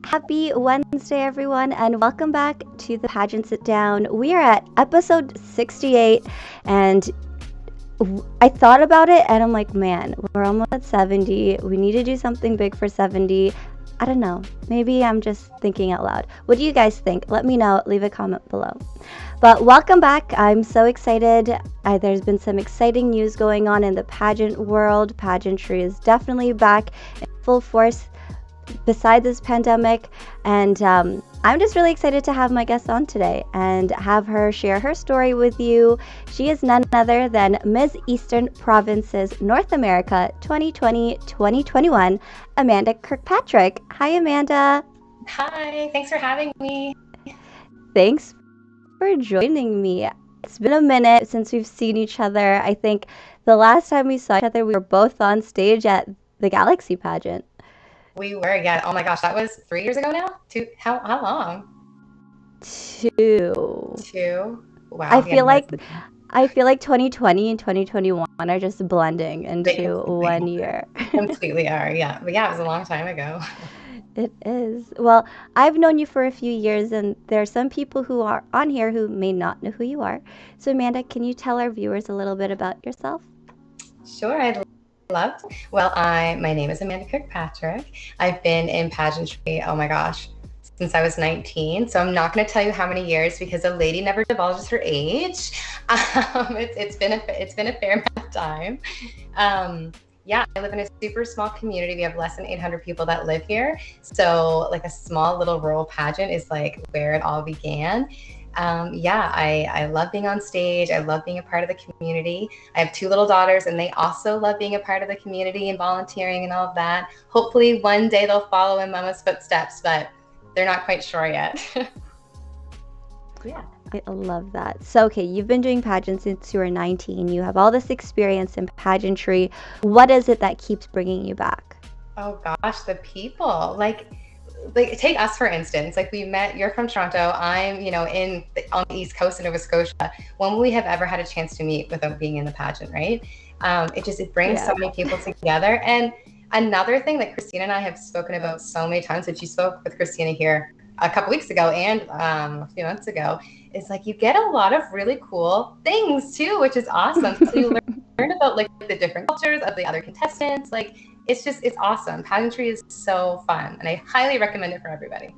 Happy Wednesday, everyone, and welcome back to the Pageant Sit Down. We are at episode 68, and I thought about it, and I'm like, man, we're almost at 70. We need to do something big for 70. I don't know. Maybe I'm just thinking out loud. What do you guys think? Let me know. Leave a comment below. But welcome back. I'm so excited. There's been some exciting news going on in the pageant world. Pageantry is definitely back in full force beside this pandemic, and I'm just really excited to have my guest on today and have her share her story with you. She is none other than Ms. Eastern Provinces North America 2020-2021, Amanda Kirkpatrick. Hi, Amanda. Hi, thanks for having me. Thanks for joining me. It's been a minute since we've seen each other. I think the last time we saw each other, we were both on stage at the Galaxy pageant. We were, yeah. Oh my gosh, that was 3 years ago now? How long? 2. 2? Wow. I feel like 2020 and 2021 are just blending into 1 year. Completely are, yeah. But yeah, it was a long time ago. It is. Well, I've known you for a few years, and there are some people who are on here who may not know who you are. So Amanda, can you tell our viewers a little bit about yourself? Sure, I'd love to. Well, my name is Amanda Kirkpatrick. I've been in pageantry, oh my gosh, since I was 19. So I'm not going to tell you how many years because a lady never divulges her age. It's been a fair amount of time. Yeah, I live in a super small community. We have less than 800 people that live here. So like a small little rural pageant is like where it all began. Yeah, I love being on stage. I love being a part of the community. I have 2 little daughters, and they also love being a part of the community and volunteering and all of that. Hopefully one day they'll follow in Mama's footsteps, but they're not quite sure yet. Yeah. I love that. So, okay, you've been doing pageants since you were 19. You have all this experience in pageantry. What is it that keeps bringing you back? Oh gosh, the people. Like take us for instance. Like we met. You're from Toronto. I'm, on the East Coast in Nova Scotia. When would we have ever had a chance to meet without being in the pageant, right? It brings so many people together. And another thing that Christina and I have spoken about so many times, which you spoke with Christina here a couple weeks ago and a few months ago, is like you get a lot of really cool things too, which is awesome. So you learn about like the different cultures of the other contestants. Like it's awesome. Pageantry is so fun, and I highly recommend it for everybody.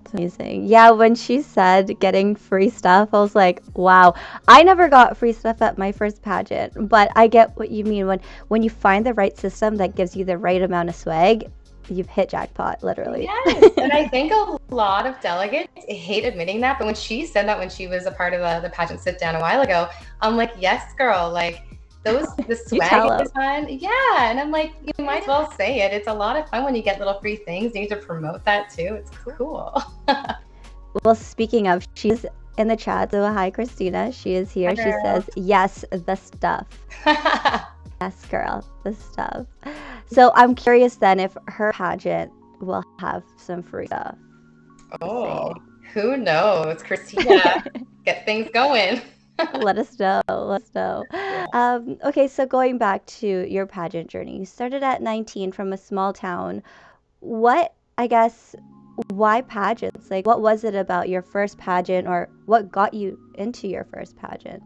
It's amazing. Yeah, when she said getting free stuff, I was like, wow. I never got free stuff at my first pageant, but I get what you mean when you find the right system that gives you the right amount of swag. You've hit jackpot, literally. Yes, and I think a lot of delegates hate admitting that, but when she said that when she was a part of the pageant sit down a while ago, I'm like, yes, girl, like the swag is fun. Yeah, and I'm like, you might as well say it. It's a lot of fun when you get little free things. You need to promote that too. It's cool. Well, speaking of, she's in the chat, so hi, Christina. She is here. She says, yes, the stuff. Yes, girl, the stuff. So I'm curious then if her pageant will have some free stuff. Oh, who knows? Christina, get things going. Let us know. Yes. Okay, so going back to your pageant journey, you started at 19 from a small town. Why pageants? Like, what was it about your first pageant, or what got you into your first pageant?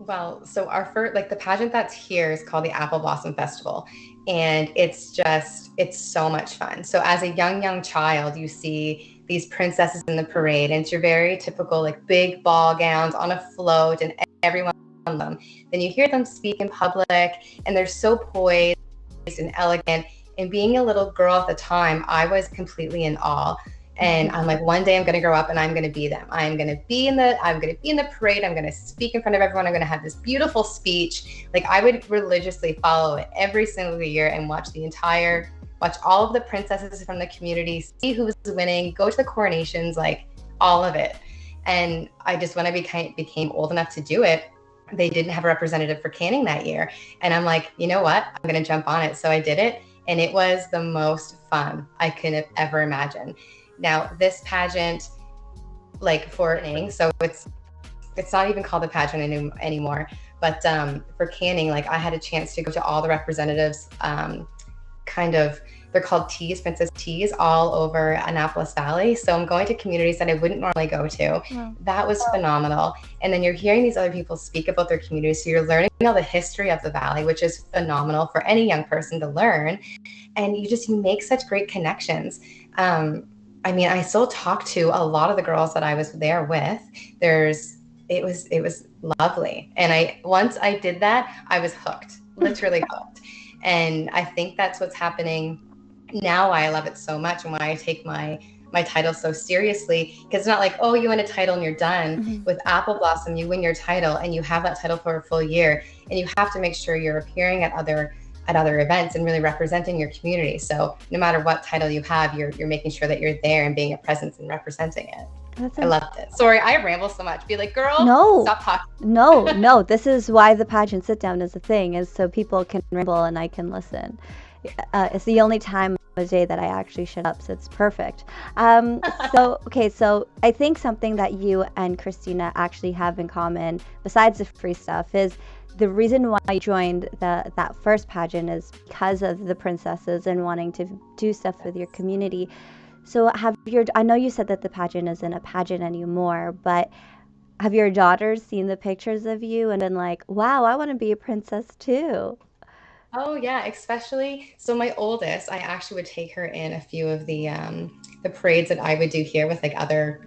Well, so our first, the pageant that's here is called the Apple Blossom Festival. And it's so much fun. So as a young child, you see these princesses in the parade, and it's your very typical, big ball gowns on a float, and everyone on them. Then you hear them speak in public, and they're so poised and elegant. And being a little girl at the time, I was completely in awe. And I'm like, one day I'm going to grow up and I'm going to be them. I'm going to be in the parade. I'm going to speak in front of everyone. I'm going to have this beautiful speech. Like I would religiously follow it every single year and watch all of the princesses from the community, see who was winning, go to the coronations, like all of it. And I just, when I became old enough to do it, they didn't have a representative for canning that year. And I'm like, you know what? I'm going to jump on it. So I did it. And it was the most fun I could have ever imagined. Now, this pageant, for canning, so it's not even called the pageant anymore, but for canning, I had a chance to go to all the representatives, kind of they're called teas, princess teas, all over Annapolis Valley. So I'm going to communities that I wouldn't normally go to. Wow. That was phenomenal. And then you're hearing these other people speak about their communities. So you're learning all the history of the valley, which is phenomenal for any young person to learn. And you make such great connections. I mean, I still talk to a lot of the girls that I was there with. It was lovely. And once I did that, I was hooked, literally hooked. And I think that's what's happening now. Why I love it so much, and why I take my title so seriously, because it's not like, oh, you win a title and you're done. Mhm. With Apple Blossom, you win your title and you have that title for a full year, and you have to make sure you're appearing at other events and really representing your community. So no matter what title you have, you're making sure that you're there and being a presence and representing it. I loved it. Sorry, I ramble so much. Be like, girl, No. stop talking. No. This is why the pageant sit down is a thing, is so people can ramble and I can listen. It's the only time of the day that I actually shut up, so it's perfect. So I think something that you and Christina actually have in common, besides the free stuff, is the reason why you joined that first pageant is because of the princesses and wanting to do stuff with your community. So I know you said that the pageant isn't a pageant anymore, but have your daughters seen the pictures of you and been like, wow, I want to be a princess too? Oh yeah, especially so my oldest, I actually would take her in a few of the parades that I would do here with like other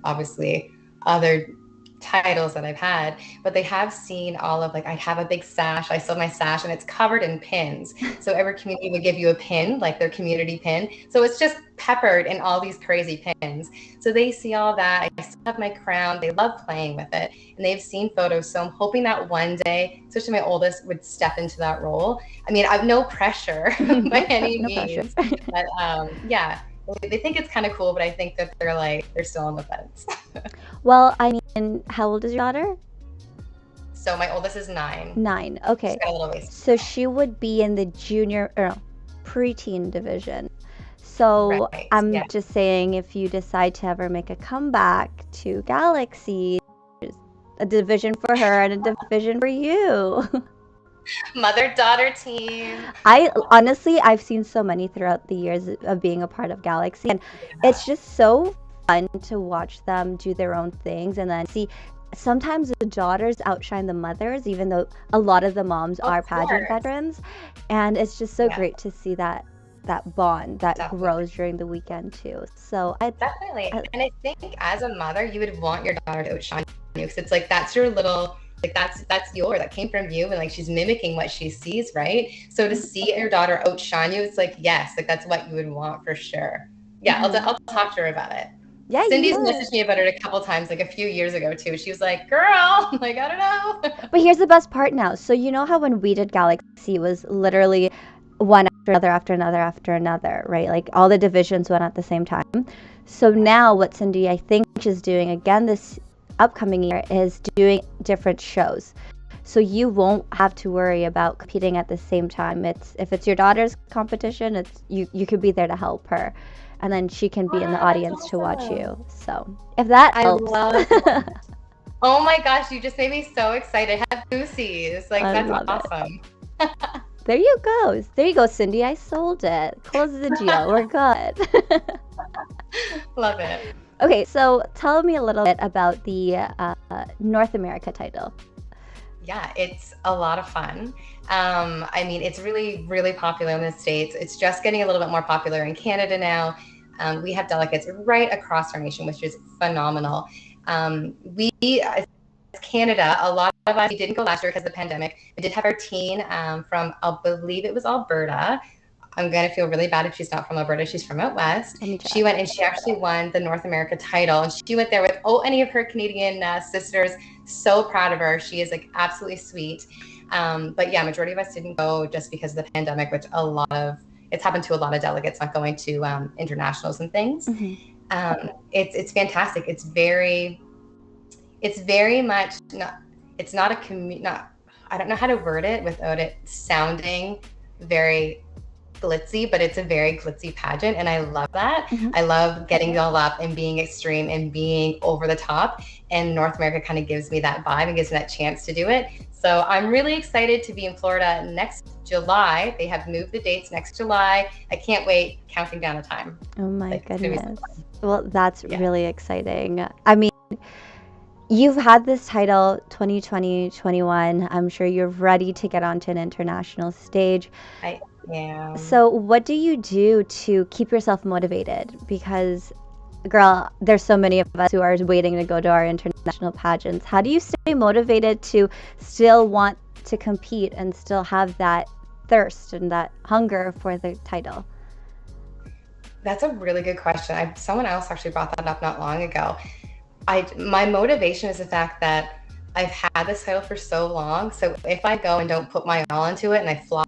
titles that I've had, but they have seen all of like I have a big sash. I sewed my sash and it's covered in pins. So every community would give you a pin, like their community pin. So it's just peppered in all these crazy pins. So they see all that. I still have my crown. They love playing with it, and they've seen photos. So I'm hoping that one day, especially my oldest, would step into that role. I mean, I've no pressure by any No means, pressure. but yeah. They think it's kind of cool, but I think that they're still on the fence. Well, I mean, how old is your daughter? So my oldest is 9. 9. Okay. She's got a little ways. So she would be in the junior or no, preteen division. So Right. I'm Yeah. just saying, if you decide to ever make a comeback to Galaxy, there's a division for her and a division for you. Mother-daughter team. I've seen so many throughout the years of being a part of Galaxy, and it's just so fun to watch them do their own things and then see sometimes the daughters outshine the mothers, even though a lot of the moms Of are pageant course. veterans. And it's just so Yeah. great to see that bond that Definitely. grows during the weekend too. So Definitely. I And I think as a mother, you would want your daughter to outshine you, because it's like that's your little like that came from you, and like she's mimicking what she sees, right? So to see your daughter outshine you, it's like yes, like that's what you would want for sure. Yeah, Mhm. I'll talk to her about it. Yeah, you Cindy's should. messaged me about it a couple times, like a few years ago too. She was like, "Girl," I'm like, I don't know. But here's the best part now. So you know how when we did Galaxy, it was literally one after another after another, right? Like all the divisions went at the same time. So now what Cindy, I think, is doing again this upcoming year is doing different shows. So you won't have to worry about competing at the same time. If it's your daughter's competition, it's you could be there to help her. And then she can be in the Wow, that's audience to watch awesome. you. So if that I helps. love Oh my gosh, you just made me so excited. I have goosies. Like I that's love it. awesome. There you go. There you go, Cindy. I sold it. Close the deal. We're good. Love it. Okay, so tell me a little bit about the North America title. Yeah, it's a lot of fun. I mean, it's really, really popular in the States. It's just getting a little bit more popular in Canada now. We have delegates right across our nation, which is phenomenal. As Canada, a lot of us, we didn't go last year because of the pandemic. We did have our teen from, I believe it was Alberta. I'm going to feel really bad if she's not from Alberta. She's from out west. Let me check. She went and she actually won the North America title. And she went there with any of her Canadian sisters. So proud of her. She is like absolutely sweet. But yeah, majority of us didn't go just because of the pandemic, which it's happened to a lot of delegates not going to internationals and things. Mm-hmm. It's fantastic. It's very much not. It's not a I don't know how to word it without it sounding very glitzy, but it's a very glitzy pageant, and I love that. Mhm. I love getting all up and being extreme and being over the top, and North America kind of gives me that vibe and gives me that chance to do it. So I'm really excited to be in Florida next July. They have moved the dates next July. I can't wait, counting down the time. Oh my Like, it's gonna be so goodness. fun. Well, that's Yeah. really exciting. I mean, you've had this title 2020, 21. I'm sure you're ready to get onto an international stage. I am. So, what do you do to keep yourself motivated? Because, girl, there's so many of us who are waiting to go to our international pageants. How do you stay motivated to still want to compete and still have that thirst and that hunger for the title? That's a really good question. Someone else actually brought that up not long ago. My motivation is the fact that I've had this title for so long. So if I go and don't put my all into it and I flop,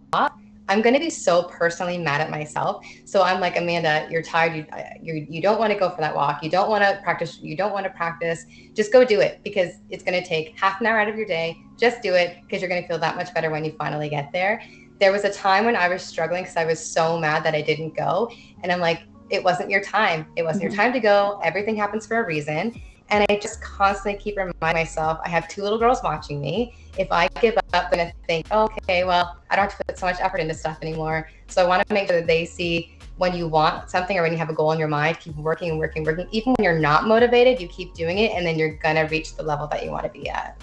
I'm going to be so personally mad at myself. So I'm like, Amanda, you're tired. You don't want to go for that walk. You don't want to practice. You don't want to practice. Just go do it, because it's going to take half an hour out of your day. Just do it, because you're going to feel that much better when you finally get there. There was a time when I was struggling because I was so mad that I didn't go. And I'm like, it wasn't your time. It wasn't your time to go. Everything happens for a reason. And I just constantly keep reminding myself, I have 2 little girls watching me. If I give up, I'm going to think, oh, okay, well, I don't have to put so much effort into stuff anymore. So I want to make sure that they see when you want something or when you have a goal in your mind, keep working and working, working. Even when you're not motivated, you keep doing it, and then you're going to reach the level that you want to be at.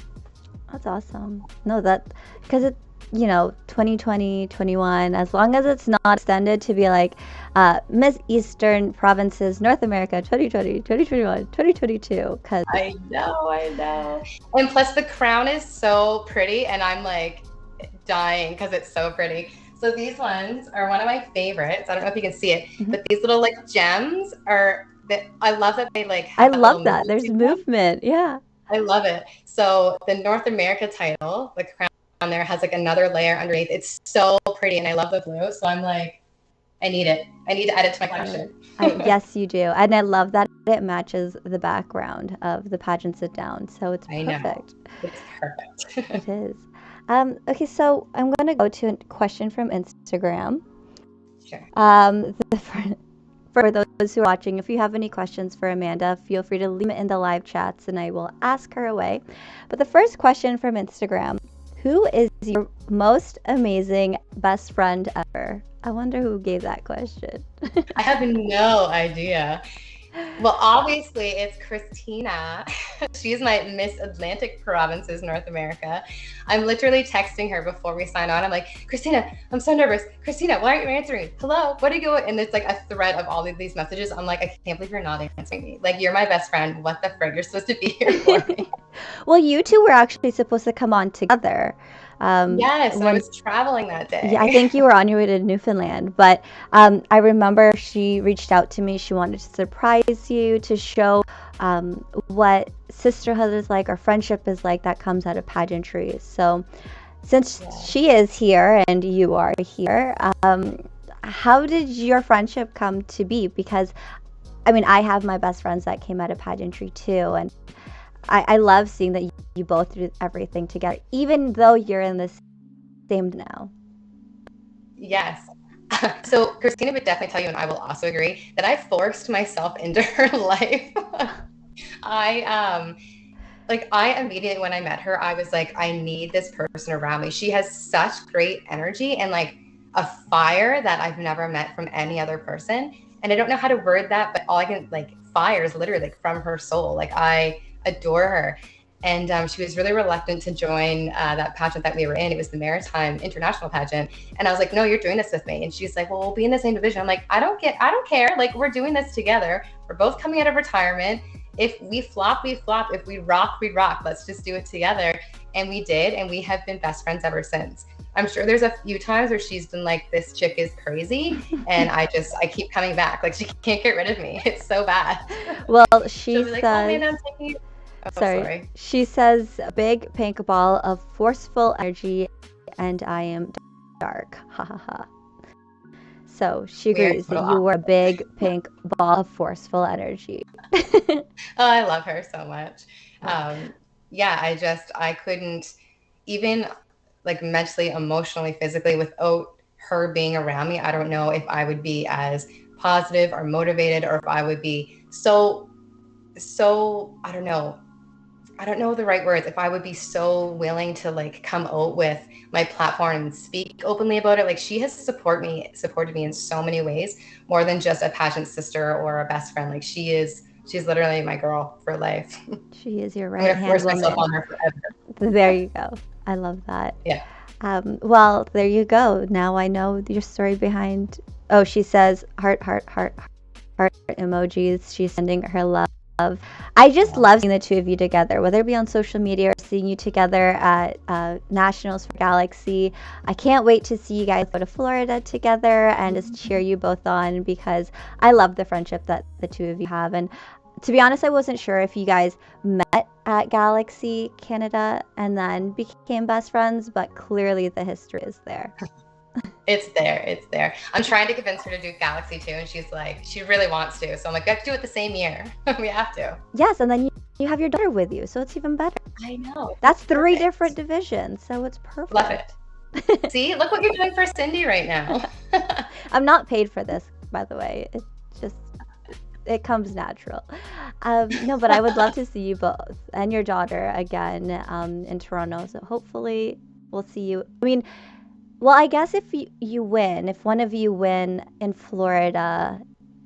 That's awesome. No, because 2020, 21, as long as it's not extended to be like Miss Eastern Provinces, North America, 2020, 2021, 2022. Because I know. And plus the crown is so pretty, and I'm like dying because it's so pretty. So these ones are one of my favorites. I don't know if you can see it, but these little like gems I love that they like I have love little that. There's movement. Yeah. I love it. So the North America title, the crown there, has like another layer underneath. It's so pretty, and I love the blue. So I'm like, I need it. I need to add it to my collection. Yes, you do. And I love that it matches the background of the pageant sit down. So it's I perfect. know. It's perfect. It is. Okay, so I'm going to go to a question from Instagram. Sure. For those who are watching, if you have any questions for Amanda, feel free to leave it in the live chats and I will ask her away. But the first question from Instagram, who is your most amazing best friend ever? I wonder who gave that question. I have no idea. Well, obviously it's Christina. She's my Miss Atlantic Provinces, North America. I'm literally texting her before we sign on. I'm like, Christina, I'm so nervous. Christina, why aren't you answering? Hello, what are you doing? And it's like a thread of all of these messages. I'm like, I can't believe you're not answering me. Like, you're my best friend. What the frig? You're supposed to be here for me. Well, you two were actually supposed to come on together. Yes, I was traveling that day. Yeah, I think you were on your way to Newfoundland, but I remember she reached out to me. She wanted to surprise you, to show what sisterhood is like or friendship is like that comes out of pageantry. So since she is here and you are here, how did your friendship come to be? Because, I mean, I have my best friends that came out of pageantry too, and I love seeing that you both do everything together, even though you're in the same now. Yes. So Christina would definitely tell you, and I will also agree, that I forced myself into her life. I immediately, when I met her, I was like, I need this person around me. She has such great energy and like a fire that I've never met from any other person. And I don't know how to word that, but all I can, like, fire is literally like from her soul. Like, I adore her. And she was really reluctant to join that pageant that we were in. It was the Maritime International Pageant. And I was like, no, you're doing this with me. And she's like, well, we'll be in the same division. I'm like, I don't care. Like, we're doing this together. We're both coming out of retirement. If we flop, we flop. If we rock, we rock. Let's just do it together. And we did. And we have been best friends ever since. I'm sure there's a few times where she's been like, this chick is crazy. And I keep coming back. Like, she can't get rid of me. It's so bad. Well, she says, like, oh, man, I'm taking you. Sorry. She says, a big pink ball of forceful energy, and I am dark. Ha ha ha. So she agrees that you were a big pink ball of forceful energy. Oh, I love her so much. I couldn't even, like, mentally, emotionally, physically, without her being around me, I don't know if I would be as positive or motivated, or if I would be so I don't know the right words, if I would be so willing to like come out with my platform and speak openly about it. Like, she has supported me in so many ways, more than just a pageant sister or a best friend. Like, she's literally my girl for life. She is your I'm gonna right hand force woman. myself on her forever. There you go. I love that. Yeah. Well, there you go. Now I know your story behind. Oh, she says heart emojis. She's sending her love. I just love seeing the two of you together, whether it be on social media or seeing you together at Nationals for Galaxy. I can't wait to see you guys go to Florida together and just cheer you both on, because I love the friendship that the two of you have. And to be honest, I wasn't sure if you guys met at Galaxy Canada and then became best friends, but clearly the history is there. It's there. I'm trying to convince her to do Galaxy too, and she's like, she really wants to. So I'm like, we have to do it the same year. We have to. Yes, and then you have your daughter with you, so it's even better. I know. That's 3 different divisions, so it's perfect. Love it. See, look what you're doing for Cindy right now. I'm not paid for this, by the way. It's just, it comes natural. No, but I would love to see you both and your daughter again in Toronto. So hopefully we'll see you. I mean, well, I guess if you win, if one of you win in Florida,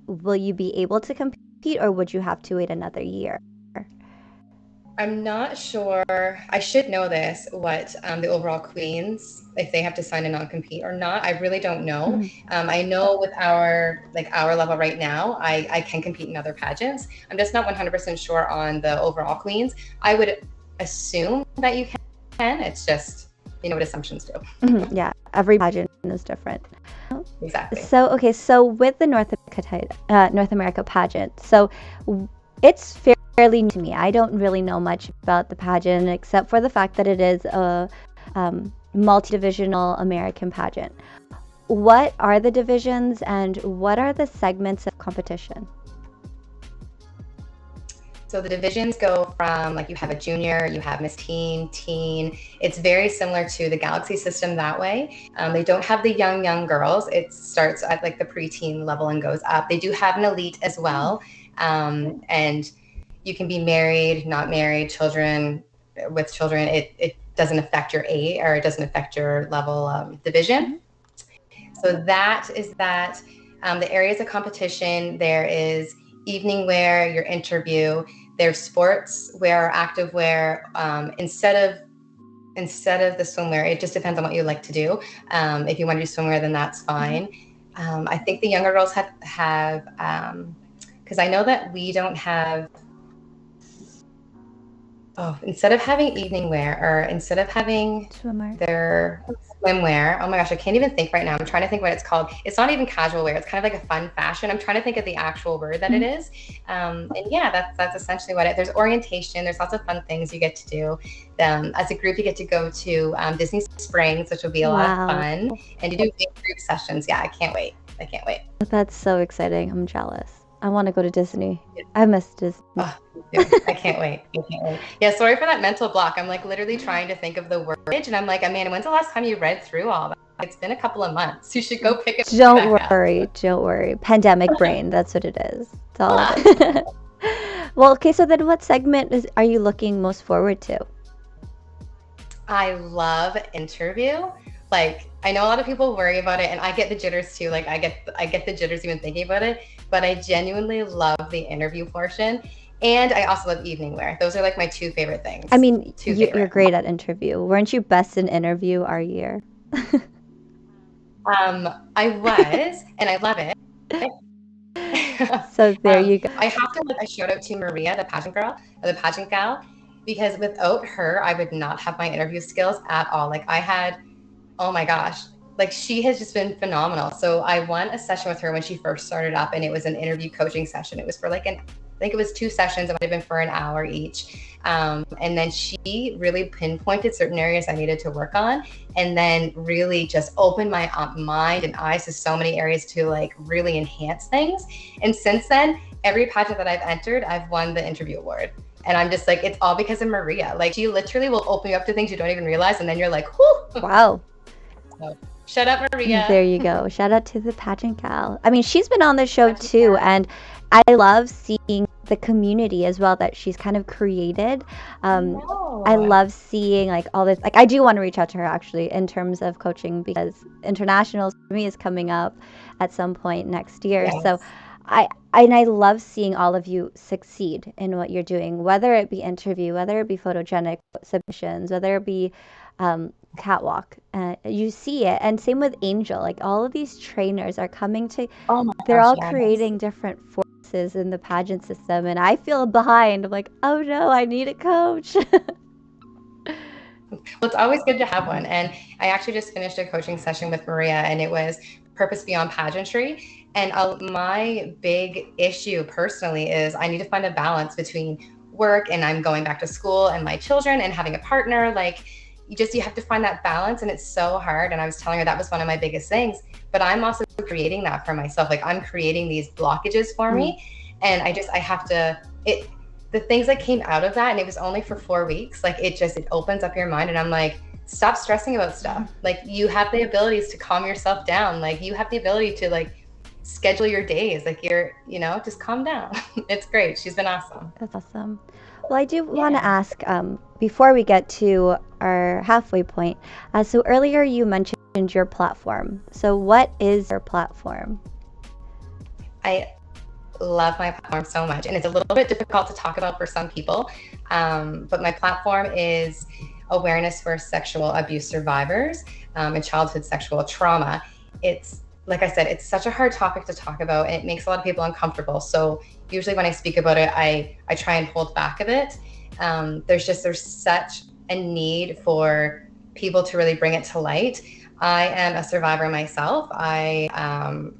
will you be able to compete, or would you have to wait another year? I'm not sure. I should know this, what the overall queens, if they have to sign a non-compete or not. I really don't know. I know with our level right now, I can compete in other pageants. I'm just not 100% sure on the overall queens. I would assume that you can. It's just, you know what assumptions do. Yeah, every pageant is different. Exactly. So with the North America pageant, so it's fairly new to me. I don't really know much about the pageant except for the fact that it is a multi-divisional American pageant. What are the divisions and what are the segments of competition? So the divisions go from, like, you have a junior, you have Miss Teen. It's very similar to the Galaxy system that way. They don't have the young girls. It starts at like the preteen level and goes up. They do have an elite as well. And you can be married, not married, children, with children. It doesn't affect your age, or it doesn't affect your level division. So that is that. The areas of competition, there is evening wear, your interview, there's sports wear, active wear, instead of the swimwear. It just depends on what you like to do. If you want to do swimwear, then that's fine. I think the younger girls have because I know that we don't have, instead of having evening wear, or instead of having their swimwear, oh my gosh, I can't even think right now. I'm trying to think what it's called. It's not even casual wear. It's kind of like a fun fashion. I'm trying to think of the actual word that it is. And yeah, that's essentially what there's orientation. There's lots of fun things you get to do. As a group, you get to go to Disney Springs, which will be a lot of fun. And you do big group sessions. Yeah, I can't wait. That's so exciting. I'm jealous. I want to go to Disney. I miss Disney. I can't wait. Yeah, sorry for that mental block. I'm like literally trying to think of the word, and I'm like, Amanda, when's the last time you read through all that? It's been a couple of months. You should go pick it up. Don't worry. Pandemic brain, that's what it is. It's all of it. Well, okay, so then what segment are you looking most forward to? I love interview. Like, I know a lot of people worry about it, and I get the jitters too. Like, I get the jitters even thinking about it, but I genuinely love the interview portion. And I also love evening wear. Those are like my 2 favorite things. I mean, you're great at interview. Weren't you best in interview our year? I was, and I love it. So there you go. I have to give a shout out to Maria, the pageant girl, or the pageant gal, because without her, I would not have my interview skills at all. Like, oh my gosh, like, she has just been phenomenal. So I won a session with her when she first started up, and it was an interview coaching session. It was for like I think it was 2 sessions. It might have been for an hour each. And then she really pinpointed certain areas I needed to work on, and then really just opened my mind and eyes to so many areas to like really enhance things. And since then, every pageant that I've entered, I've won the interview award. And I'm just like, it's all because of Maria. Like, she literally will open you up to things you don't even realize, and then you're like, whoo. Wow. Shout out There Maria. you go. Shout out to the pageant gal. I mean, she's been on the show Pageant too, gal. and I love seeing the community as well that she's kind of created. I I know. love seeing like all this. Like, I do want to reach out to her actually in terms of coaching because internationals for me is coming up at some point next year. So, Yes. I love seeing all of you succeed in what you're doing, whether it be interview, whether it be photogenic submissions, whether it be catwalk. You see it, and same with Angel. Like all of these trainers are coming to, Oh my they're gosh, all yes. creating different forces in the pageant system, and I feel behind. I'm like, oh no, I need a coach. Well, it's always good to have one. And I actually just finished a coaching session with Maria, and it was Purpose Beyond Pageantry. And my big issue personally is I need to find a balance between work and I'm going back to school and my children and having a partner. Like, you have to find that balance, and it's so hard. And I was telling her that was one of my biggest things. But I'm also creating that for myself. Like, I'm creating these blockages for Mm. me, and I have to it the things that came out of that, and it was only for 4 weeks, like it opens up your mind, and I'm like, stop stressing about stuff. Like, you have the abilities to calm yourself down. Like, you have the ability to like schedule your days. Like, just calm down. It's great. She's been awesome. That's awesome. Well, I do want to Yeah. ask before we get to our halfway point. So earlier you mentioned your platform. So what is your platform? I love my platform so much, and it's a little bit difficult to talk about for some people. But my platform is awareness for sexual abuse survivors and childhood sexual trauma. It's, like I said, it's such a hard topic to talk about, and it makes a lot of people uncomfortable. So usually when I speak about it, I try and hold back a bit. There's such a need for people to really bring it to light. I am a survivor myself. I'm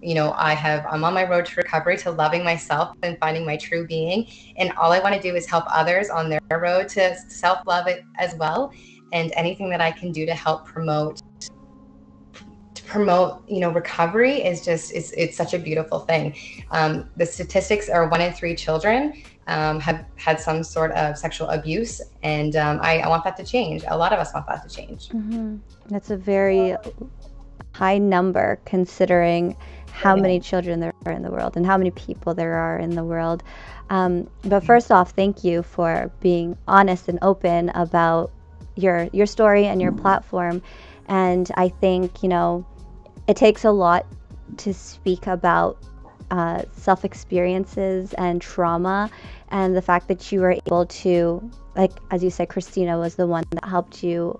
on my road to recovery, to loving myself and finding my true being. And all I want to do is help others on their road to self-love it as well. And anything that I can do to help promote recovery is just, it's such a beautiful thing. The statistics are 1 in 3 children have had some sort of sexual abuse, and I want that to change. A lot of us want that to change. That's a very high number considering how It many is. children there are in the world and how many people there are in the world. But first off, thank you for being honest and open about your story and your platform. And I think, it takes a lot to speak about self experiences and trauma, and the fact that you were able to, like, as you said, Christina was the one that helped you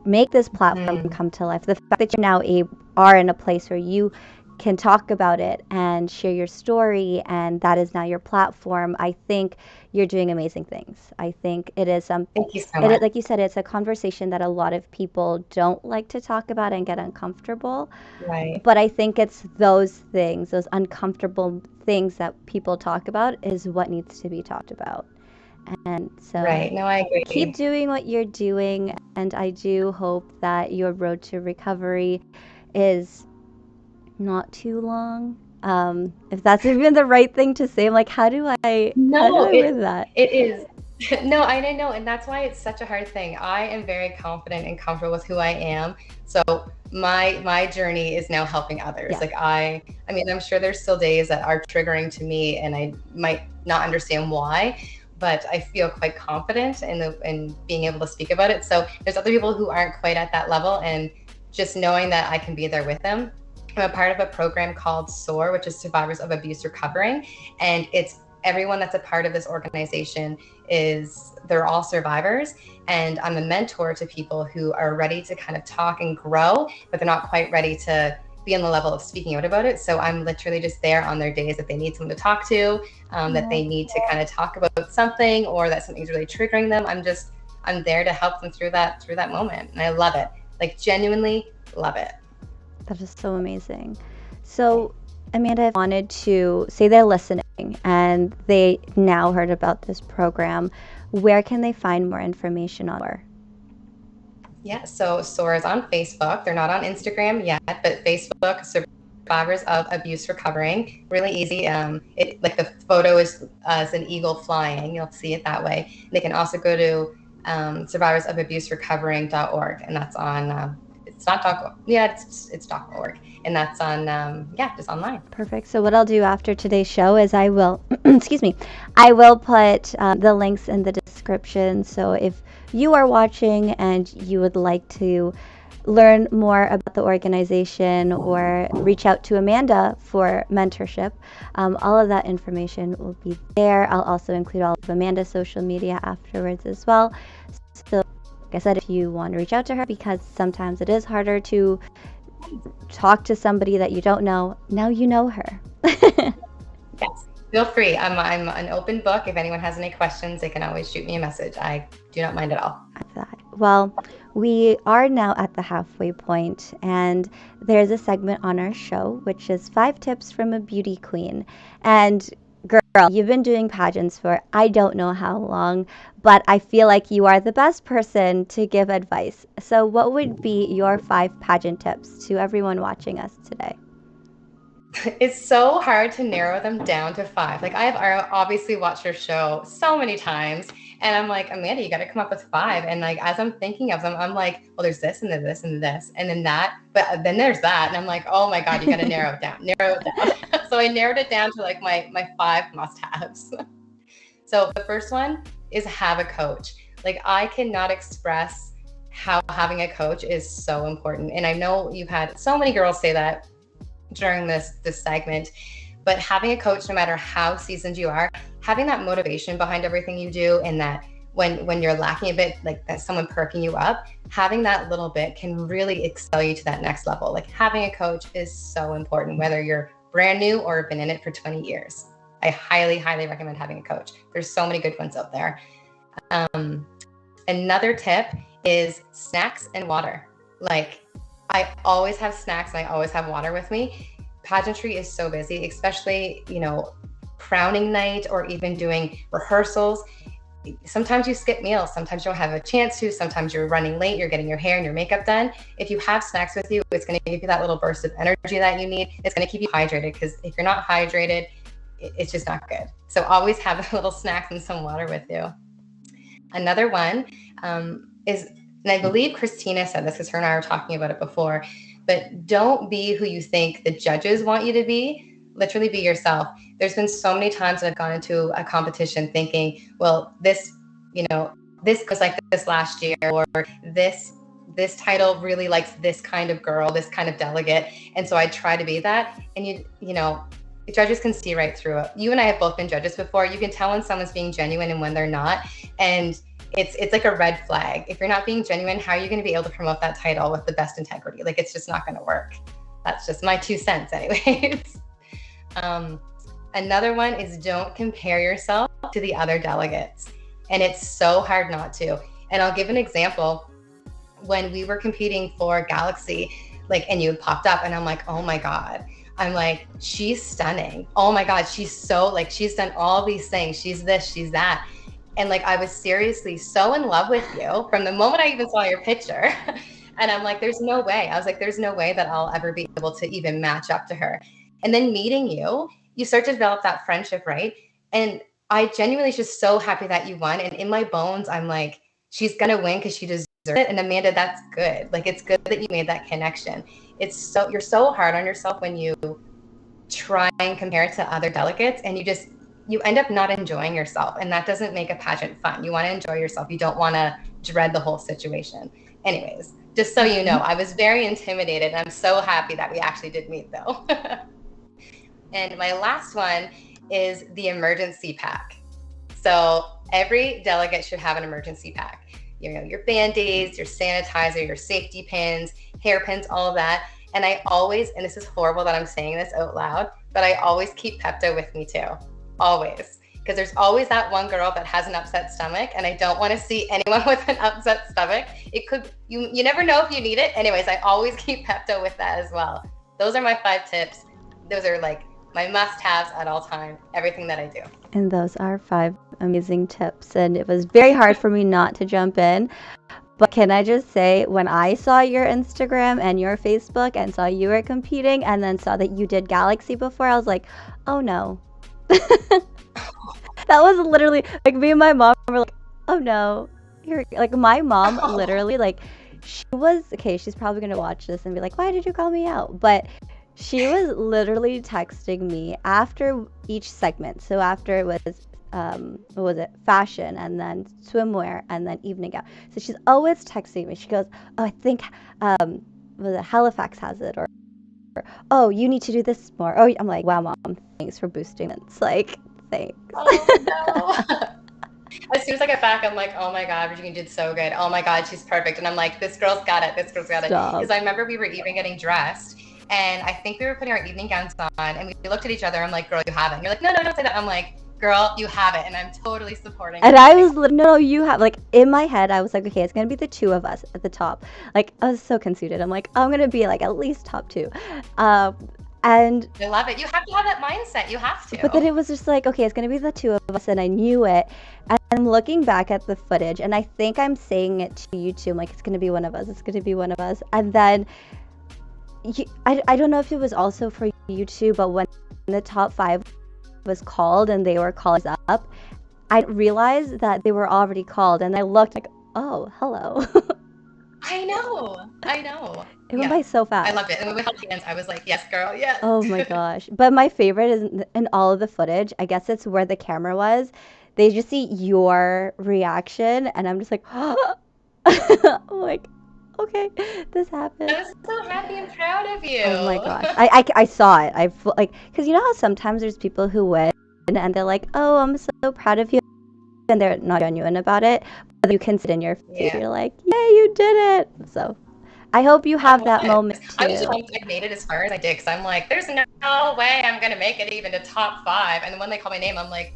make this platform Mm. come to life. The fact that you're now are in a place where you can talk about it and share your story, and that is now your platform. I think you're doing amazing things. I think it is Thank you so much. like you said, it's a conversation that a lot of people don't like to talk about and get uncomfortable. Right. But I think it's those things, those uncomfortable things that people talk about, is what needs to be talked about. And so Right. No, I keep agree. doing what you're doing. And I do hope that your road to recovery is not too long. If that's even the right thing to say, I'm like, how do No, I it win that? it is. No, I know, and that's why it's such a hard thing. I am very confident and comfortable with who I am. So my journey is now helping others. Yeah. Like, I mean, I'm sure there's still days that are triggering to me, and I might not understand why, but I feel quite confident in being able to speak about it. So there's other people who aren't quite at that level, and just knowing that I can be there with them. I'm a part of a program called SOAR, which is Survivors of Abuse Recovering, and it's everyone that's a part of this organization they're all survivors, and I'm a mentor to people who are ready to kind of talk and grow, but they're not quite ready to be on the level of speaking out about it. So I'm literally just there on their days that they need someone to talk to, that they need to kind of talk about something, or that something's really triggering them. I'm there to help them through that moment, and I love it. Like, genuinely love it. That is so amazing. So, Amanda, if wanted to say they're listening and they now heard about this program, where can they find more information on it? Yeah, so SOAR is on Facebook. They're not on Instagram yet, but Facebook, Survivors of Abuse Recovering. Really easy. It, like, the photo is an eagle flying. You'll see it that way. They can also go to survivorsofabuserecovering.org, and that's on it's not doc. Yeah, it's doc.org, and that's on just online. Perfect. So what I'll do after today's show is I will, excuse me, I will put the links in the description. So if you are watching and you would like to learn more about the organization or reach out to Amanda for mentorship, all of that information will be there. I'll also include all of Amanda's social media afterwards as well. So like I said, if you want to reach out to her, because sometimes it is harder to talk to somebody that you don't know, now you know her. Yes, feel free. I'm an open book. If anyone has any questions, they can always shoot me a message. I do not mind at all. Well, we are now at the halfway point, and there's a segment on our show which is 5 tips from a beauty queen. And girl, you've been doing pageants for I don't know how long, but I feel like you are the best person to give advice. So what would be your 5 pageant tips to everyone watching us today? It's so hard to narrow them down to 5. Like, I have obviously watched your show so many times, and I'm like, Amanda, you got to come up with 5. And like, as I'm thinking of them, I'm like, well, there's this and then this and this and then that, but then there's that. And I'm like, oh my God, you got to narrow it down. So I narrowed it down to like my 5 must-haves. So the first one is have a coach. Like, I cannot express how having a coach is so important. And I know you've had so many girls say that during this segment, but having a coach, no matter how seasoned you are, having that motivation behind everything you do, and that when you're lacking a bit, like that someone perking you up, having that little bit can really excel you to that next level. Like, having a coach is so important, whether you're brand new or have been in it for 20 years. I highly, highly recommend having a coach. There's so many good ones out there. Another tip is snacks and water. Like, I always have snacks and I always have water with me. Pageantry is so busy, especially, crowning night or even doing rehearsals. Sometimes you skip meals. Sometimes you don't have a chance to. Sometimes you're running late. You're getting your hair and your makeup done. If you have snacks with you, it's going to give you that little burst of energy that you need. It's going to keep you hydrated, because if you're not hydrated, it's just not good. So always have a little snacks and some water with you. Another one is, and I believe Christina said this because her and I were talking about it before, but don't be who you think the judges want you to be. Literally be yourself. There's been so many times that I've gone into a competition thinking, well, this goes like this last year, or this title really likes this kind of girl, this kind of delegate. And so I try to be that. And the judges can see right through it. You and I have both been judges before. You can tell when someone's being genuine and when they're not. And it's like a red flag. If you're not being genuine, how are you going to be able to promote that title with the best integrity? Like, it's just not going to work. That's just my 2 cents anyways. Another one is don't compare yourself to the other delegates. And it's so hard not to. And I'll give an example. When we were competing for Galaxy, and you popped up and I'm like, oh my God. I'm like, she's stunning. Oh my God. She's so she's done all these things. She's this, she's that. And I was seriously so in love with you from the moment I even saw your picture. And I'm like, there's no way. I was like, there's no way that I'll ever be able to even match up to her. And then meeting you, you start to develop that friendship, right? And I genuinely was just so happy that you won. And in my bones, I'm like, she's going to win because she deserves it. And Amanda, that's good. It's good that you made that connection. You're so hard on yourself when you try and compare to other delegates, and you end up not enjoying yourself. And that doesn't make a pageant fun. You want to enjoy yourself. You don't want to dread the whole situation. Anyways, just so you know, I was very intimidated. And I'm so happy that we actually did meet, though. And my last one is the emergency pack. So every delegate should have an emergency pack. Your Band-Aids, your sanitizer, your safety pins, hairpins, all of that. And I always, and this is horrible that I'm saying this out loud, but I always keep Pepto with me too. Always. Because there's always that one girl that has an upset stomach, and I don't want to see anyone with an upset stomach. It could, you never know if you need it. Anyways, I always keep Pepto with that as well. Those are my 5 tips. Those are my must-haves at all time, everything that I do. And those are 5 amazing tips. And it was very hard for me not to jump in. But can I just say, when I saw your Instagram and your Facebook and saw you were competing and then saw that you did Galaxy before, I was like, oh no. That was literally, me and my mom were like, oh no. My mom literally, she was okay. She's probably gonna watch this and be like, "Why did you call me out?" But she was literally texting me after each segment. So after it was what was it, fashion, and then swimwear, and then evening out. So she's always texting me. She goes, "Oh, I think was it Halifax has it," or "Oh, you need to do this more." Oh, I'm like, "Wow, mom, thanks for boosting it." It's like, thanks. Oh no. As soon as I get back, I'm like, oh my God, Virginia did so good. Oh my God, she's perfect. And I'm like, this girl's got it. This girl's got it. Stop. Because I remember we were even getting dressed, and I think we were putting our evening gowns on, and we looked at each other. I'm like, girl, you have it. And you're like, no, don't say that. I'm like, girl, you have it. And I'm totally supporting And you. I was like, no, you have, like, in my head, I was like, okay, it's gonna be the two of us at the top. Like, I was so conceited. I'm like, I'm gonna be like at least top two. And I love it. You have to have that mindset. You have to. but then it was just like, okay, it's gonna be the two of us, and I knew it. And I'm looking back at the footage, and I think I'm saying it to you too. I'm like, it's gonna be one of us. It's gonna be one of us. And then I don't know if it was also for you too, but when the top 5 was called and they were called up, I realized that they were already called, and I looked like, oh, hello. I know. It went by so fast. I loved it. And when we held hands, I was like, yes, girl, yes. Oh my gosh. But my favorite is in all of the footage, I guess it's where the camera was. They just see your reaction, and I'm just like, I'm like, okay, this happened. I was so happy and proud of you. Oh my gosh. I saw it. Like, because you know how sometimes there's people who win and they're like, oh, I'm so proud of you, and they're not genuine about it, but you can sit in your face. Yeah. You're like, yay, you did it. So I hope you have that moment too. I was just pumped I made it as far as I did, because I'm like, there's no way I'm gonna make it even to top 5. And then when they call my name, I'm like,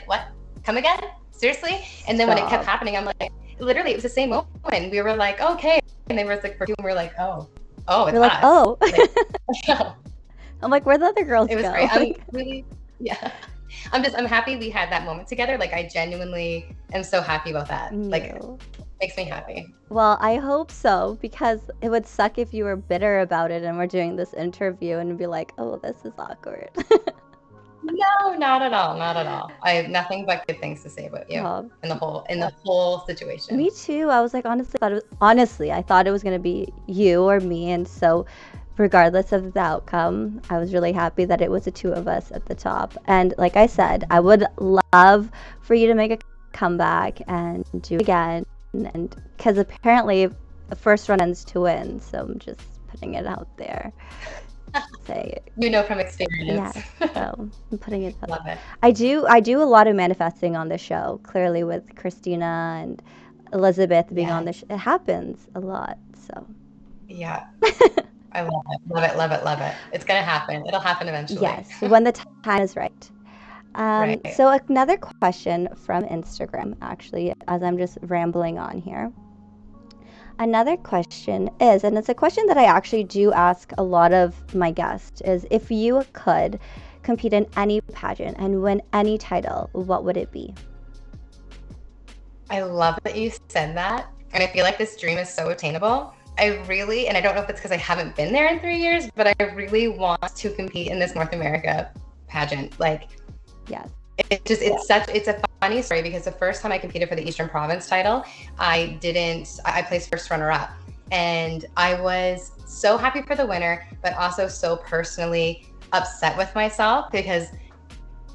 what? Come again? Seriously? And then when it kept happening, I'm like, literally, it was the same moment. We were like, okay, and they were like, for 2, and we were like, oh, it's We're like, us. oh. Like, I'm like, where'd the other girls it was go? great. I'm really, yeah. I'm happy we had that moment together. Like, I genuinely am so happy about that. Like, makes me happy. Well, I hope so, because it would suck if you were bitter about it and we're doing this interview and be like, oh, this is awkward. No, not at all. I have nothing but good things to say about you in the whole situation. Me too. I was like, honestly, I thought it was gonna be you or me, and so regardless of the outcome, I was really happy that it was the two of us at the top. And like I said, I would love for you to make a comeback and do it again, and because apparently the first run ends to win, so I'm just putting it out there. Say you know from experience. Yeah, so I'm putting it out. Love it. I do a lot of manifesting on the show, clearly with Christina and Elizabeth being on the show. It happens a lot, so. Yeah. I love it. It's gonna happen. It'll happen eventually. Yes, when the time is right. Right. So another question from Instagram, actually, as I'm just rambling on here. Another question is, and it's a question that I actually do ask a lot of my guests, is if you could compete in any pageant and win any title, what would it be? I love that you said that. And I feel like this dream is so attainable. I really, and I don't know if it's because I haven't been there in 3 years, but I really want to compete in this North America pageant. Like, yes. It's a funny story, because the first time I competed for the Eastern Province title, I placed first runner up, and I was so happy for the winner, but also so personally upset with myself, because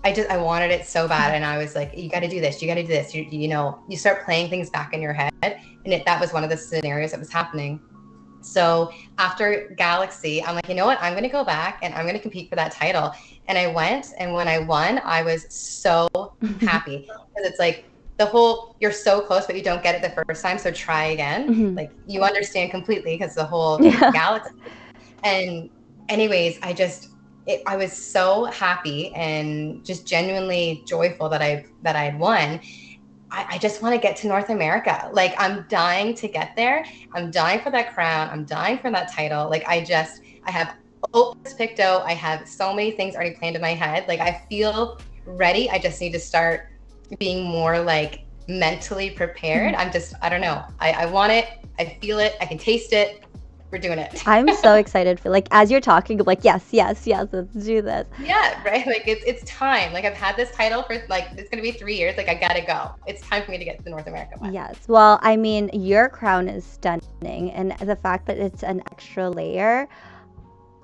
I wanted it so bad, and I was like, you got to do this. You start playing things back in your head, and that was one of the scenarios that was happening. So after Galaxy, I'm like, you know what? I'm going to go back and I'm going to compete for that title. And I went, and when I won, I was so happy, because it's like you're so close, but you don't get it the first time. So try again. Mm-hmm. Like, you understand completely, because the whole Galaxy. And anyways, I was so happy and just genuinely joyful that I had won. I just want to get to North America. Like, I'm dying to get there. I'm dying for that crown. I'm dying for that title. Like, I have opens picked out. I have so many things already planned in my head. Like, I feel ready. I just need to start being more like mentally prepared. I don't know. I want it. I feel it. I can taste it. we're doing it. I'm so excited for, like, as you're talking, I'm like, yes, yes, yes, let's do this. Yeah, right. Like it's time. Like I've had this title for like it's gonna be 3 years. Like I gotta go. It's time for me to get to the North America one. Yes. Well, I mean, your crown is stunning, and the fact that it's an extra layer,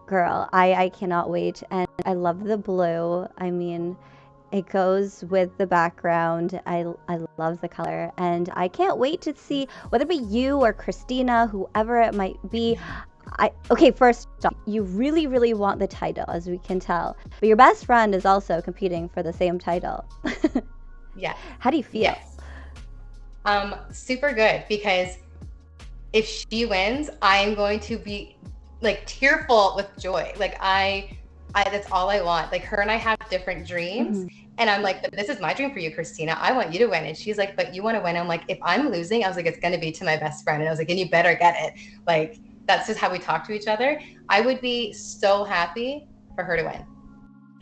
girl, I cannot wait. And I love the blue. I mean, it goes with the background. I love the color, and I can't wait to see whether it be you or Christina, whoever it might be. Okay, first off, you really, really want the title, as we can tell. But your best friend is also competing for the same title. Yeah. How do you feel? Yes. Super good, because if she wins, I am going to be like tearful with joy. Like I that's all I want. Like her and I have different dreams. Mhm. And I'm like, but this is my dream for you, Christina. I want you to win. And she's like, but you want to win. I'm like, if I'm losing, I was like, it's going to be to my best friend. And I was like, and you better get it. Like, that's just how we talk to each other. I would be so happy for her to win.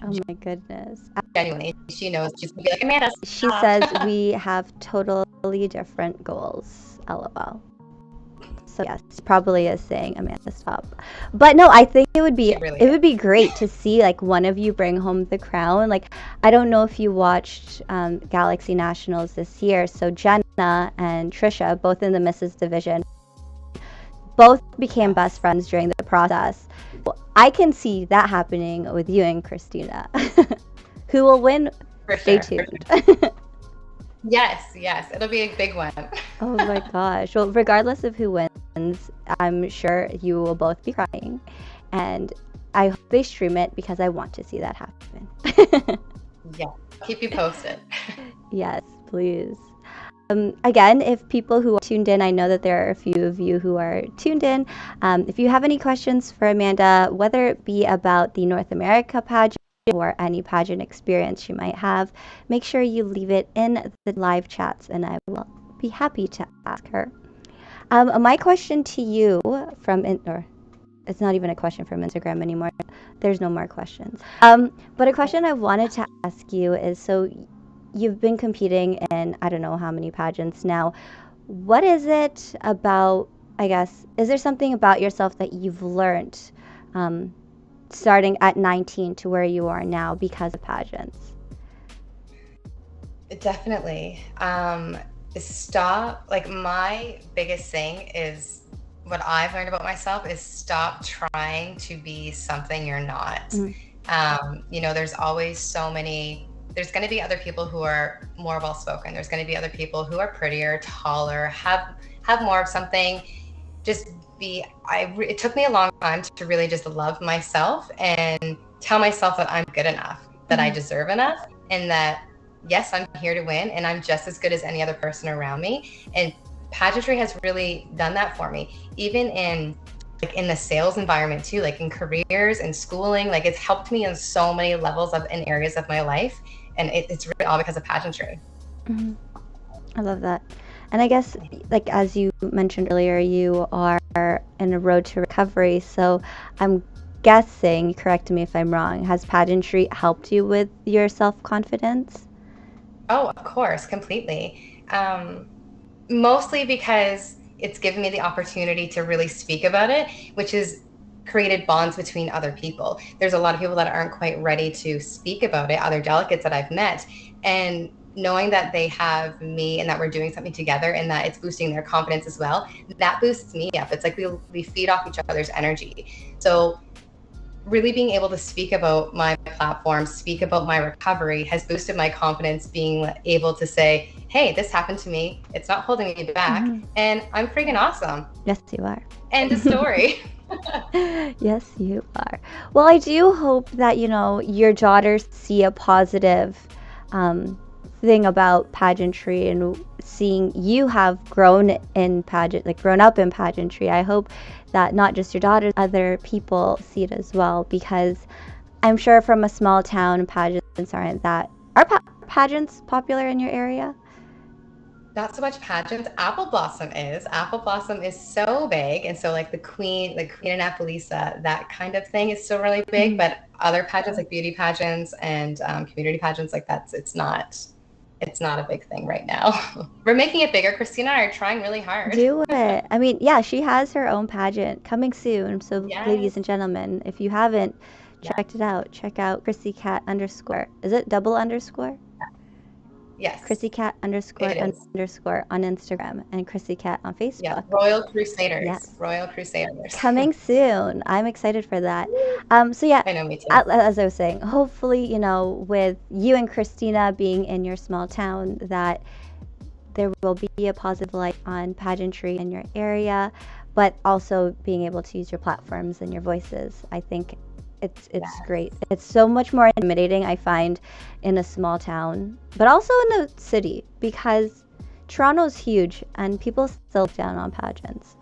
Oh my goodness. Genuinely. She knows. She's going to be like, Amanda. She says we have totally different goals. LOL. So yes, probably is saying Amanda, stop. But no, I think it would be great to see like one of you bring home the crown. Like I don't know if you watched Galaxy Nationals this year. So Jenna and Trisha, both in the Mrs. division, both became best friends during the process. I can see that happening with you and Christina. Who will win? For Stay sure. tuned. Yes, it'll be a big one. Oh my gosh. Well, regardless of who wins, I'm sure you will both be crying. And I hope they stream it because I want to see that happen. Yeah, keep you posted. Yes, please. Again, if people who are tuned in, I know that there are a few of you who are tuned in. If you have any questions for Amanda, whether it be about the North America pageant or any pageant experience she might have, make sure you leave it in the live chats and I will be happy to ask her. My question to you or it's not even a question from Instagram anymore. There's no more questions. But a question I wanted to ask you is, so you've been competing in I don't know how many pageants now. What is it about, I guess, is there something about yourself that you've learned starting at 19 to where you are now because of pageants? Definitely. Stop. Like my biggest thing is what I've learned about myself is stop trying to be something you're not. There's always there's going to be other people who are more well-spoken. There's going to be other people who are prettier, taller, have more of something. It took me a long time to really just love myself and tell myself that I'm good enough, that I deserve enough, and that yes, I'm here to win and I'm just as good as any other person around me. And pageantry has really done that for me, even in the sales environment too, like in careers and schooling. Like it's helped me in so many levels in areas of my life, and it's really all because of pageantry. Mm-hmm. I love that. And I guess, like as you mentioned earlier, you are in a road to recovery. So I'm guessing, correct me if I'm wrong, has pageantry helped you with your self-confidence? Oh, of course, completely. Mostly because it's given me the opportunity to really speak about it, which has created bonds between other people. There's a lot of people that aren't quite ready to speak about it, other delegates that I've met, and knowing that they have me and that we're doing something together and that it's boosting their confidence as well, that boosts me up. It's like we feed off each other's energy. So really being able to speak about my platform, speak about my recovery has boosted my confidence, being able to say, hey, this happened to me. It's not holding me back. And I'm freaking awesome. Yes, you are. End of story. Yes, you are. Well, I do hope that, your daughters see a positive thing about pageantry and seeing you have grown up in pageantry. I hope that not just your daughters, other people see it as well, because I'm sure from a small town, pageants aren't that. Are pageants popular in your area? Not so much pageants. Apple Blossom is. Apple Blossom is so big, and so like the Queen and Appalisa, that kind of thing is still really big. But other pageants like beauty pageants and community pageants, like it's not it's not a big thing right now. We're making it bigger. Christina and I are trying really hard. Do it. I mean, yeah, she has her own pageant coming soon. So, ladies Yes. and gentlemen, if you haven't checked it out, check out Chrissy Cat _ Is it double underscore? Yes. Chrissy Cat _ underscore on Instagram, and Chrissy Cat on Facebook. Yeah, Royal Crusaders. Yes. Royal Crusaders. Coming soon. I'm excited for that. So yeah, I know, me too. as I was saying, hopefully, you know, with you and Christina being in your small town, that there will be a positive light on pageantry in your area, but also being able to use your platforms and your voices. I think it's great. It's so much more intimidating, I find, in a small town, but also in a city, because Toronto's huge and people still look down on pageants.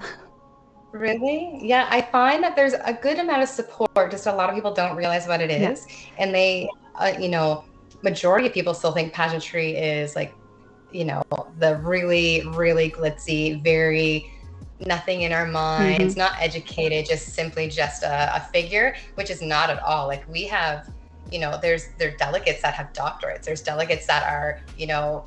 Really? Yeah, I find that there's a good amount of support, just a lot of people don't realize what it is. And they, you know, majority of people still think pageantry is like, you know, the really, really glitzy, very nothing in our minds, not educated, just simply just a figure, which is not at all. Like, we have, you know, there are delegates that have doctorates. There's delegates that are, you know,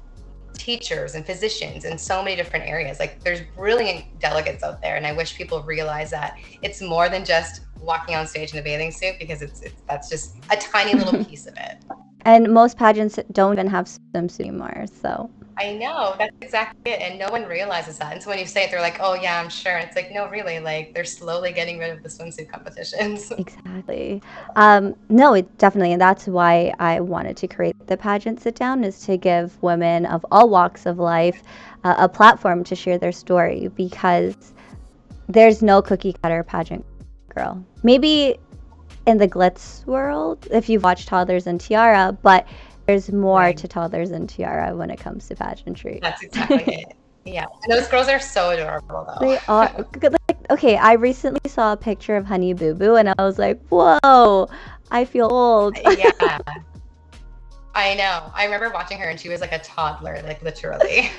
teachers and physicians in so many different areas. Like, there's brilliant delegates out there, and I wish people realize that it's more than just walking on stage in a bathing suit, because that's just a tiny little piece of it. And most pageants don't even have swimsuit anymore, so. I know, that's exactly it, and no one realizes that. And so when you say it, they're like, "Oh yeah, I'm sure." And it's like, no, really, like, they're slowly getting rid of the swimsuit competitions. Exactly. No, it definitely, and that's why I wanted to create the Pageant Sit Down, is to give women of all walks of life a platform to share their story, because there's no cookie cutter pageant girl. Maybe in the glitz world, if you've watched Toddlers and Tiara, but there's more to Toddlers and Tiara when it comes to pageantry. That's exactly it. Yeah, and those girls are so adorable, though. They are. Like, okay, I recently saw a picture of Honey Boo Boo, and I was like, whoa, I feel old. Yeah, I know. I remember watching her, and she was like a toddler, like, literally.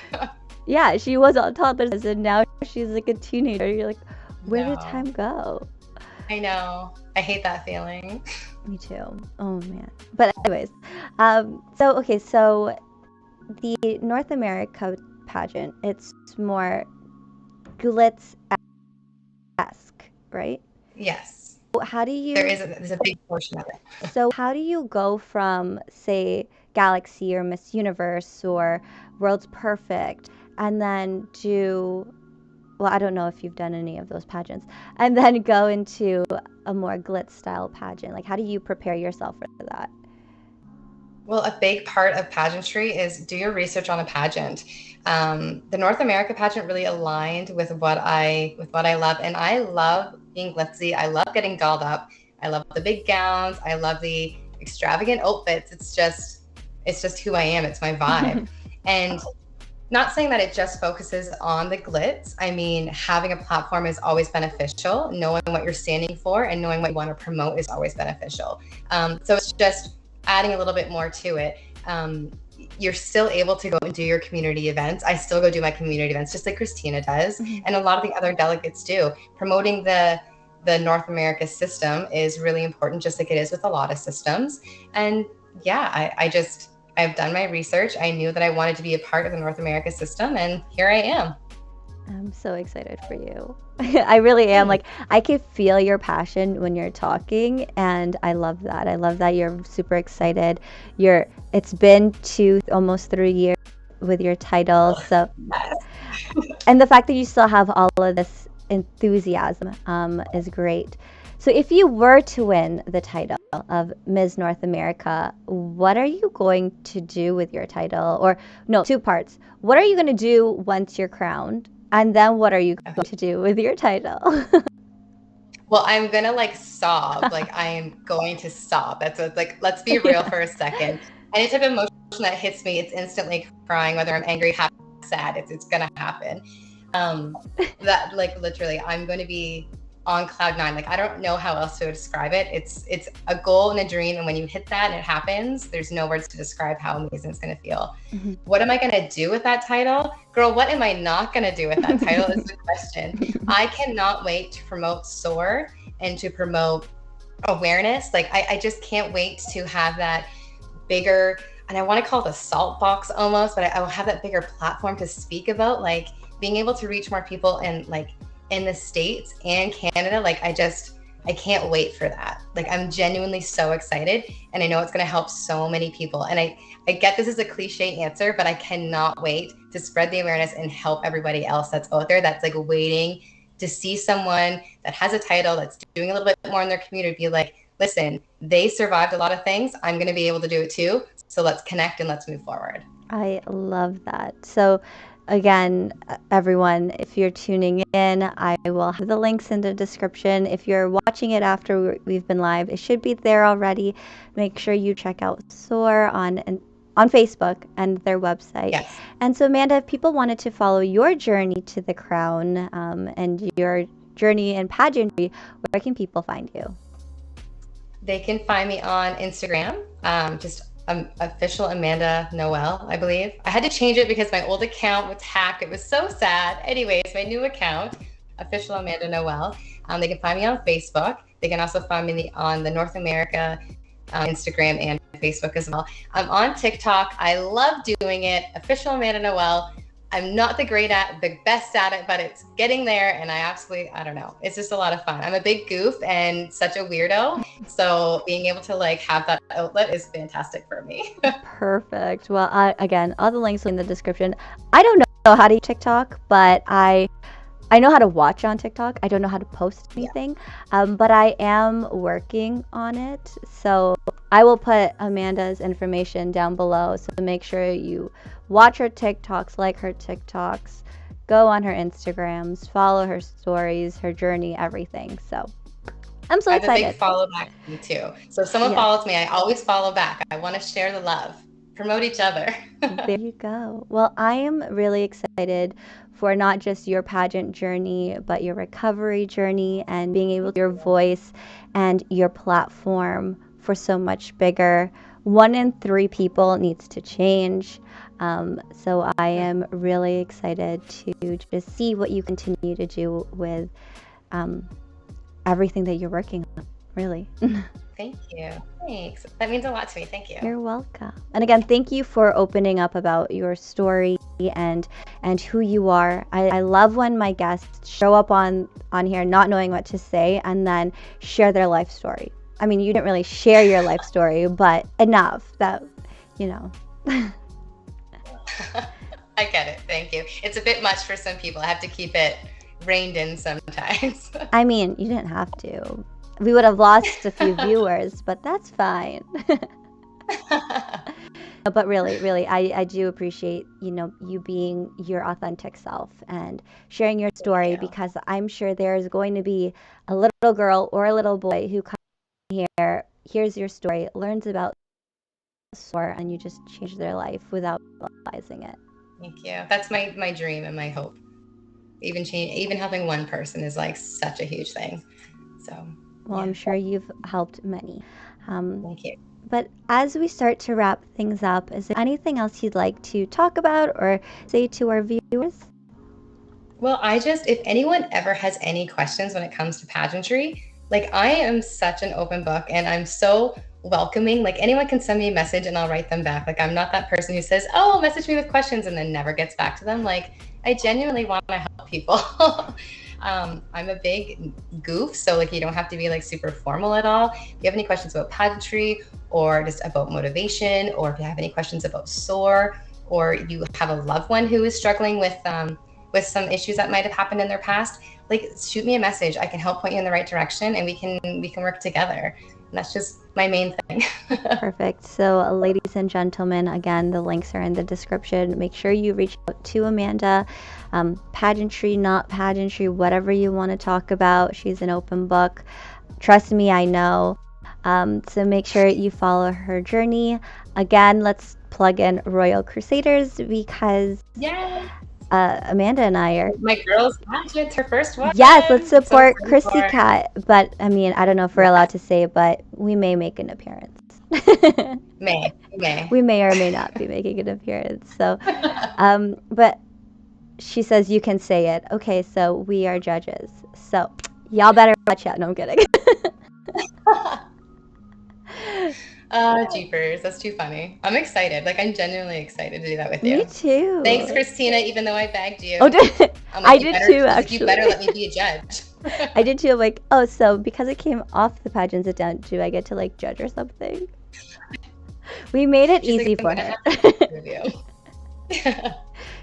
Yeah, she was a toddler, and now she's like a teenager. You're like, where did time go? I know. I hate that feeling. Me too. Oh man. But anyways, so the North America pageant, it's more glitz-esque, right? Yes. How do you? There's a big portion of it. So how do you go from, say, Galaxy or Miss Universe or World's Perfect, and then do, well, I don't know if you've done any of those pageants, and then go into a more glitz style pageant? Like, how do you prepare yourself for that? Well, a big part of pageantry is do your research on a pageant. The North America pageant really aligned with what I love, and I love being glitzy. I love getting dolled up. I love the big gowns. I love the extravagant outfits. It's just who I am. It's my vibe. And not saying that it just focuses on the glitz. I mean, having a platform is always beneficial. Knowing what you're standing for and knowing what you want to promote is always beneficial. So it's just adding a little bit more to it. You're still able to go and do your community events. I still go do my community events, just like Christina does, and a lot of the other delegates do. Promoting the North America system is really important, just like it is with a lot of systems. And yeah, I've done my research. I knew that I wanted to be a part of the North America system, and here I am. I'm so excited for you. I really am. Like, I can feel your passion when you're talking, and I love that. I love that you're super excited. It's been almost 3 years with your title. So, and the fact that you still have all of this enthusiasm is great. So if you were to win the title of Ms. North America, what are you going to do with your title? Or no, two parts. What are you going to do once you're crowned? And then what are you going to do with your title? Well, I'm going to sob. I'm going to sob. That's let's be real for a second. Any type of emotion that hits me, it's instantly crying, whether I'm angry, happy, sad, it's going to happen. That literally, I'm going to be on cloud nine. I don't know how else to describe it. It's a goal and a dream, and when you hit that and it happens, there's no words to describe how amazing it's going to feel. What am I going to do with that title? Girl, what am I not going to do with that title is the question. I cannot wait to promote SOAR and to promote awareness. I just can't wait to have that bigger and I want to call it a salt box almost, but I will have that bigger platform to speak about, like being able to reach more people in the States and Canada. Like I can't wait for that. Like I'm genuinely so excited, and I know it's going to help so many people. And I get this is a cliche answer, but I cannot wait to spread the awareness and help everybody else that's out there that's like waiting to see someone that has a title, that's doing a little bit more in their community, be like, listen, they survived a lot of things. I'm going to be able to do it too. So let's connect and let's move forward. I love that. So, again, everyone, if you're tuning in, I will have the links in the description. If you're watching it after we've been live, it should be there already. Make sure you check out SOAR on Facebook and their website. Yes. And so, Amanda, if people wanted to follow your journey to the crown and your journey in pageantry, where can people find you? They can find me on Instagram, just official Amanda Noel, I believe. I had to change it because my old account was hacked. It was so sad. Anyways, my new account, official Amanda Noel. They can find me on Facebook. They can also find me on the North America Instagram and Facebook as well. I'm on TikTok. I love doing it. Official Amanda Noel. I'm not the best at it, but it's getting there. And I don't know. It's just a lot of fun. I'm a big goof and such a weirdo. So being able to like have that outlet is fantastic for me. Perfect. Well, again, all the links are in the description. I don't know how to use TikTok, but I know how to watch on TikTok. I don't know how to post anything, but I am working on it. So I will put Amanda's information down below. So make sure you watch her TikToks, like her TikToks, go on her Instagrams, follow her stories, her journey, everything. So I'm so excited. I have a big follow back to me too. So if someone follows me, I always follow back. I want to share the love, promote each other. There you go. Well, I am really excited for not just your pageant journey, but your recovery journey and being able to your voice and your platform for so much bigger. 1 in 3 people needs to change. So I am really excited to just see what you continue to do with everything that you're working on, really. Thank you. Thanks. That means a lot to me. Thank you. You're welcome. And again, thank you for opening up about your story and who you are. I love when my guests show up on here not knowing what to say and then share their life story. I mean, you didn't really share your life story, but enough that, you know. I get it. Thank you. It's a bit much for some people. I have to keep it reined in sometimes. I mean, you didn't have to. We would have lost a few viewers, but that's fine. But really, I do appreciate, you being your authentic self and sharing your story, because I'm sure there's going to be a little girl or a little boy who comes here, hears your story, learns about SOAR, and you just change their life without realizing it. Thank you. That's my dream and my hope. Even helping one person is like such a huge thing. So. Well, I'm sure you've helped many. Thank you. But as we start to wrap things up, is there anything else you'd like to talk about or say to our viewers? Well, if anyone ever has any questions when it comes to pageantry, like I am such an open book and I'm so welcoming. Like anyone can send me a message and I'll write them back. Like I'm not that person who says, oh, message me with questions and then never gets back to them. Like I genuinely want to help people. I'm a big goof, so like you don't have to be like super formal at all. If you have any questions about pageantry or just about motivation, or if you have any questions about SOAR, or you have a loved one who is struggling with some issues that might have happened in their past, like shoot me a message. I can help point you in the right direction, and we can work together. And that's just my main thing. Perfect. So ladies and gentlemen, again, the links are in the description. Make sure you reach out to Amanda. Pageantry, not pageantry, whatever you want to talk about. She's an open book. Trust me, I know. So make sure you follow her journey. Again, let's plug in Royal Crusaders because Amanda and I are my girl's pageant, her first one. Yes, let's support Chrissy Cat. But I mean, I don't know if we're allowed to say it, but we may make an appearance. May. We may or may not be making an appearance. So, but she says you can say it. Okay, so we are judges. So y'all better watch out. No, I'm kidding. Jeepers. That's too funny. I'm excited. Like, I'm genuinely excited to do that with Me you. Thanks, too. Christina, even though I begged you. Oh, I'm I like, you did better, too, she's like, you better actually. let me be a judge. I did too. I'm like, oh, so because it came off the pageant sit down, do I get to like judge or something? We made it She's like, easy I'm for gonna her. have to review.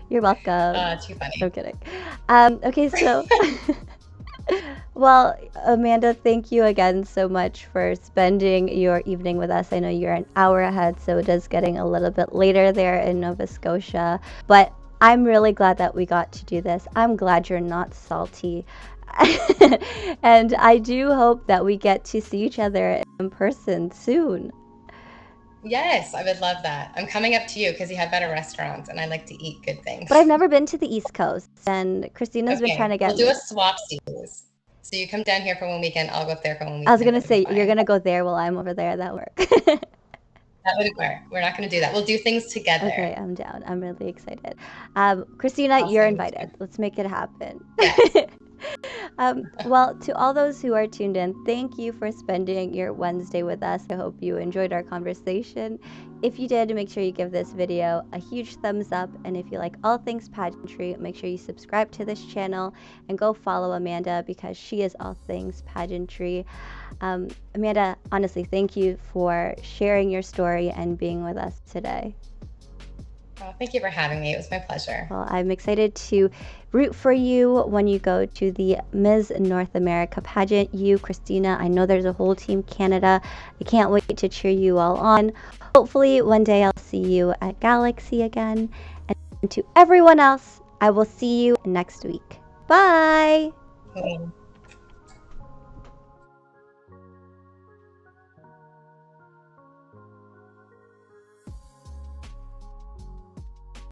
You're welcome. Too funny. I'm kidding. Okay, so well, Amanda, thank you again so much for spending your evening with us. I know you're an hour ahead, so it is getting a little bit later there in Nova Scotia, but I'm really glad that we got to do this. I'm glad you're not salty. And I do hope that we get to see each other in person soon. Yes, I would love that. I'm coming up to you because you have better restaurants and I like to eat good things. But I've never been to the East Coast, and Christina's been trying to We'll get do me. a swap series. So you come down here for one weekend, I'll go up there for one weekend. I was gonna That'd be say you're fine. gonna go there while I'm over there. That work. That wouldn't work. We're not going to do that. We'll do things together. Okay, I'm down. I'm really excited. Christina, you're Awesome. invited. Let's make it happen. Yes. Well, to all those who are tuned in, thank you for spending your Wednesday with us. I hope you enjoyed our conversation. If you did, make sure you give this video a huge thumbs up. And if you like all things pageantry, make sure you subscribe to this channel and go follow Amanda because she is all things pageantry. Amanda, honestly, thank you for sharing your story and being with us today. Oh, thank you for having me. It was my pleasure. Well, I'm excited to root for you when you go to the Ms. North America pageant. You, Christina, I know there's a whole team Canada. I can't wait to cheer you all on. Hopefully one day I'll see you at Galaxy again. And to everyone else, I will see you next week. Bye!